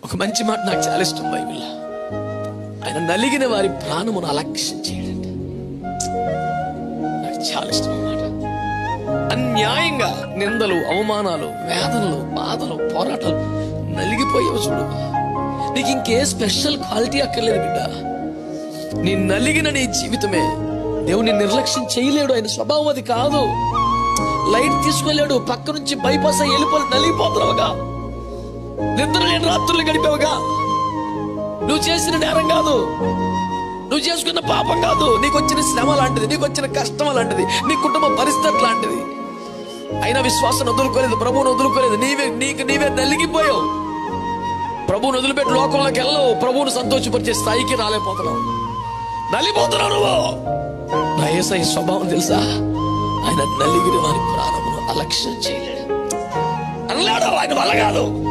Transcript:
ఒక మంచి మాట నాకు చాలా ఇష్టం బైబిల్లో. ఆయన నలిగిన వారి ప్రాణమును అలక్ష్యం చేయడండి. నాకు చాలా ఇష్టం అన్నమాట. అన్యాయంగా నిందలు, అవమానాలు, వేదనలు, బాధలు, పోరాటాలు నలిగిపోయావు చూడు. నీకు ఇంకే స్పెషల్ క్వాలిటీ అక్కర్లేదు బిడ్డ. నీ నలిగిన నీ జీవితమే. దేవుని నిర్లక్ష్యం చేయలేడు. ఆయన స్వభావం అది కాదు. లైట్ తీసుకోలేడు. పక్క నుంచి బైపాస్ అయ్యి వెళ్ళిపోయి నలిగిపోతున్నావుగా. నిద్ర లేని రాత్రులు గడిపావుగా. నువ్వు చేసిన నేరం కాదు, నువ్వు చేసుకున్న పాపం కాదు. నీకు వచ్చిన శ్రమ లాంటిది, నీకు వచ్చిన కష్టం లాంటిది, నీ కుటుంబ పరిస్థితి లాంటిది. అయినా విశ్వాసం వదులుకోలేదు, ప్రభువును వదులుకోలేదు. నీవే నలిగిపోయావు. ప్రభువును వదిలిపెట్టి లోకంలోకి వెళ్ళవు. ప్రభువును సంతోషపరిచే స్థాయికి రాలేకపోతున్నావు. నలిగిపోతున్నావు నువ్వు. నా యేసయ్య స్వభావం తెలుసా? ఆయన నలిగిన వారి ప్రాణమును అలక్ష్యం చేయలేడు. అనలేడు. ఆయన వల్ల కాదు.